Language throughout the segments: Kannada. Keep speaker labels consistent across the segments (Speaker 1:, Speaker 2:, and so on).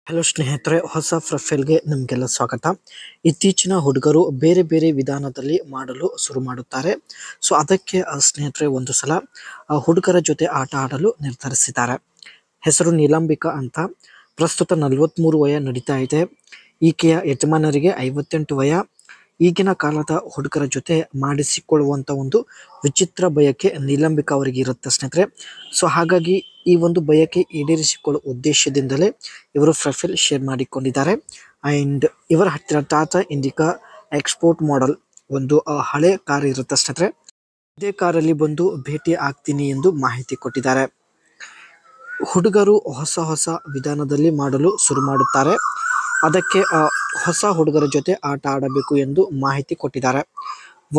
Speaker 1: ಹಲೋ ಸ್ನೇಹಿತರೆ, ಹೊಸ ಪ್ರೊಫೈಲ್ಗೆ ನಿಮಗೆಲ್ಲ ಸ್ವಾಗತ. ಇತ್ತೀಚಿನ ಹುಡುಗರು ಬೇರೆ ಬೇರೆ ವಿಧಾನದಲ್ಲಿ ಮಾಡಲು ಶುರು ಮಾಡುತ್ತಾರೆ. ಸೊ ಅದಕ್ಕೆ ಸ್ನೇಹಿತರೆ ಒಂದು ಸಲ ಹುಡುಗರ ಜೊತೆ ಆಟ ಆಡಲು ನಿರ್ಧರಿಸಿದ್ದಾರೆ. ಹೆಸರು ನೀಲಾಂಬಿಕಾ ಅಂತ. ಪ್ರಸ್ತುತ 43 ವಯ ನಡೀತಾ ಇದೆ. ಈಕೆಯ ಯಜಮಾನರಿಗೆ 58 ವಯ. ಈಗಿನ ಕಾಲದ ಹುಡುಗರ ಜೊತೆ ಮಾಡಿಸಿಕೊಳ್ಳುವಂಥ ಒಂದು ವಿಚಿತ್ರ ಬಯಕೆ ನೀಲಾಂಬಿಕಾ ಅವರಿಗೆ ಇರುತ್ತೆ ಸ್ನೇಹಿತರೆ. ಸೊ ಹಾಗಾಗಿ ಈ ಒಂದು ಬಯಕೆ ಈಡೇರಿಸಿಕೊಳ್ಳುವ ಉದ್ದೇಶದಿಂದಲೇ ಇವರು ಪ್ರೊಫೈಲ್ ಶೇರ್ ಮಾಡಿಕೊಂಡಿದ್ದಾರೆ. ಆ್ಯಂಡ್ ಇವರ ಹತ್ತಿರ ಟಾಟಾ ಇಂಡಿಕಾ ಎಕ್ಸ್ಪೋರ್ಟ್ ಮಾಡೆಲ್ ಒಂದು ಹಳೆ ಕಾರ್ ಇರುತ್ತೆ ಸ್ನೇಹಿತರೆ. ಇದೇ ಕಾರಲ್ಲಿ ಬಂದು ಭೇಟಿ ಆಗ್ತೀನಿ ಎಂದು ಮಾಹಿತಿ ಕೊಟ್ಟಿದ್ದಾರೆ. ಹುಡುಗರು ಹೊಸ ಹೊಸ ವಿಧಾನದಲ್ಲಿ ಮಾಡಲು ಶುರು ಮಾಡುತ್ತಾರೆ. ಅದಕ್ಕೆ ಹೊಸ ಹುಡುಗರ ಜೊತೆ ಆಟ ಆಡಬೇಕು ಎಂದು ಮಾಹಿತಿ ಕೊಟ್ಟಿದ್ದಾರೆ.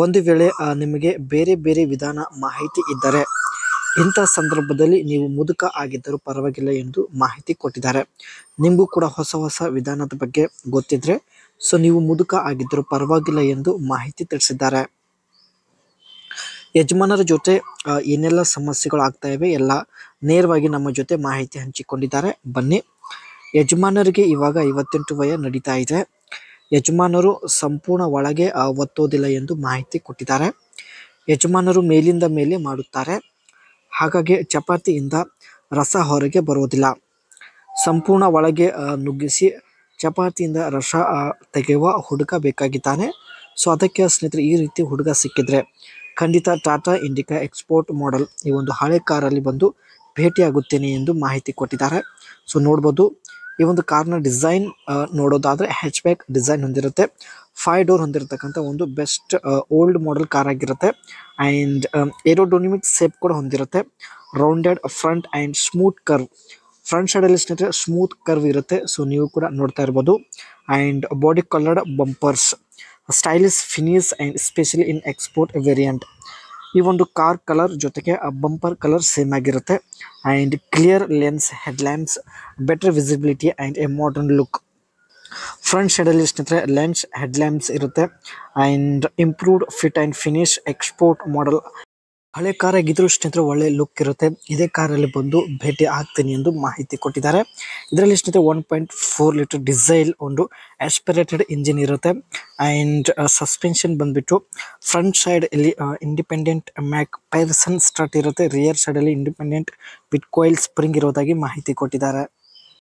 Speaker 1: ಒಂದು ವೇಳೆ ನಿಮಗೆ ಬೇರೆ ಬೇರೆ ವಿಧಾನ ಮಾಹಿತಿ ಇದ್ದರೆ ಇಂಥ ಸಂದರ್ಭದಲ್ಲಿ ನೀವು ಮುದುಕ ಆಗಿದ್ದರೂ ಪರವಾಗಿಲ್ಲ ಎಂದು ಮಾಹಿತಿ ಕೊಟ್ಟಿದ್ದಾರೆ. ನಿಮಗೂ ಕೂಡ ಹೊಸ ಹೊಸ ವಿಧಾನದ ಬಗ್ಗೆ ಗೊತ್ತಿದ್ರೆ ಸೊ ನೀವು ಮುದುಕ ಆಗಿದ್ದರೂ ಪರವಾಗಿಲ್ಲ ಎಂದು ಮಾಹಿತಿ ತಿಳಿಸಿದ್ದಾರೆ. ಯಜಮಾನರ ಜೊತೆ ಏನೆಲ್ಲ ಸಮಸ್ಯೆಗಳು ಆಗ್ತಾ ಇವೆ ಎಲ್ಲ ನೇರವಾಗಿ ನಮ್ಮ ಜೊತೆ ಮಾಹಿತಿ ಹಂಚಿಕೊಂಡಿದ್ದಾರೆ. ಬನ್ನಿ. ಯಜಮಾನರಿಗೆ ಇವಾಗ 58 ವಯ ನಡೀತಾ ಇದೆ. ಯಜಮಾನರು ಸಂಪೂರ್ಣ ಒಳಗೆ ಒತ್ತೋದಿಲ್ಲ ಎಂದು ಮಾಹಿತಿ ಕೊಟ್ಟಿದ್ದಾರೆ. ಯಜಮಾನರು ಮೇಲಿಂದ ಮೇಲೆ ಮಾಡುತ್ತಾರೆ. ಹಾಗಾಗಿ ಚಪಾತಿಯಿಂದ ರಸ ಹೊರಗೆ ಬರುವುದಿಲ್ಲ. ಸಂಪೂರ್ಣ ಒಳಗೆ ನುಗ್ಗಿಸಿ ಚಪಾತಿಯಿಂದ ರಸ ತೆಗೆಯುವ ಹುಡುಗ ಬೇಕಾಗಿದ್ದಾನೆ. ಸೊ ಅದಕ್ಕೆ ಸ್ನೇಹಿತರೆ ಈ ರೀತಿ ಹುಡುಗ ಸಿಕ್ಕಿದ್ರೆ ಖಂಡಿತ ಟಾಟಾ ಇಂಡಿಕಾ ಎಕ್ಸ್ಪೋರ್ಟ್ ಮಾಡೆಲ್ ಈ ಒಂದು ಹಳೆ ಕಾರಲ್ಲಿ ಬಂದು ಭೇಟಿಯಾಗುತ್ತೇನೆ ಎಂದು ಮಾಹಿತಿ ಕೊಟ್ಟಿದ್ದಾರೆ. ಸೊ ನೋಡ್ಬೋದು, ಈ ಒಂದು ಕಾರ್ನ ಡಿಸೈನ್ ನೋಡೋದಾದರೆ ಹ್ಯಾಚ್ ಬ್ಯಾಕ್ ಡಿಸೈನ್ ಹೊಂದಿರುತ್ತೆ. 5 ಡೋರ್ ಹೊಂದಿರತಕ್ಕಂಥ ಒಂದು ಬೆಸ್ಟ್ ಓಲ್ಡ್ ಮಾಡೆಲ್ ಕಾರ್ ಆಗಿರುತ್ತೆ. ಆ್ಯಂಡ್ ಏರೋಡೈನಮಿಕ್ ಶೇಪ್ ಕೂಡ ಹೊಂದಿರುತ್ತೆ. Rounded front and smooth curve. Front ಸೈಡಲ್ಲಿ ಸ್ನೇಹಿತರೆ ಸ್ಮೂತ್ ಕರ್ವ್ ಇರುತ್ತೆ. ಸೊ ನೀವು ಕೂಡ ನೋಡ್ತಾ ಇರ್ಬೋದು. And body coloured bumpers, stylish finish and specially in export variant. ಈ ಒಂದು ಕಾರ್ ಕಲರ್ ಜೊತೆಗೆ ಬಂಪರ್ ಕಲರ್ ಸೇಮ್ ಆಗಿರುತ್ತೆ. And clear lens headlamps, better visibility and a modern look. Front ಸೈಡಲ್ಲಿ ಸ್ನೇಹಿತರೆ ಲೆನ್ಸ್ ಹೆಡ್ಲ್ಯಾಂಪ್ಸ್ ಇರುತ್ತೆ. And improved fit and finish export model. ಹಳೆ ಕಾರ್ ಆಗಿದ್ರು ಸ್ನೇಹಿತರೆ ಒಳ್ಳೆ ಲುಕ್ ಇರುತ್ತೆ. ಇದೇ ಕಾರಲ್ಲಿ ಬಂದು ಭೇಟಿ ಆಗ್ತೀನಿ ಎಂದು ಮಾಹಿತಿ ಕೊಟ್ಟಿದ್ದಾರೆ. ಇದರಲ್ಲಿ ಸ್ನೇಹಿತರೆ 1.4 ಲೀಟರ್ ಡೀಸೆಲ್ ಒಂದು ಆಸ್ಪಿರೇಟೆಡ್ ಇಂಜಿನ್ ಇರುತ್ತೆ. ಆ್ಯಂಡ್ ಸಸ್ಪೆನ್ಷನ್ ಬಂದ್ಬಿಟ್ಟು ಫ್ರಂಟ್ ಸೈಡ್ ಇಲ್ಲಿ ಇಂಡಿಪೆಂಡೆಂಟ್ ಮ್ಯಾಕ್ ಪೈರ್ಸನ್ ಸ್ಟಾರ್ಟ್ ಇರುತ್ತೆ. ರಿಯರ್ ಸೈಡಲ್ಲಿ ಇಂಡಿಪೆಂಡೆಂಟ್ ವಿತ್ ಕಾಯಿಲ್ ಸ್ಪ್ರಿಂಗ್ ಇರೋದಾಗಿ ಮಾಹಿತಿ ಕೊಟ್ಟಿದ್ದಾರೆ.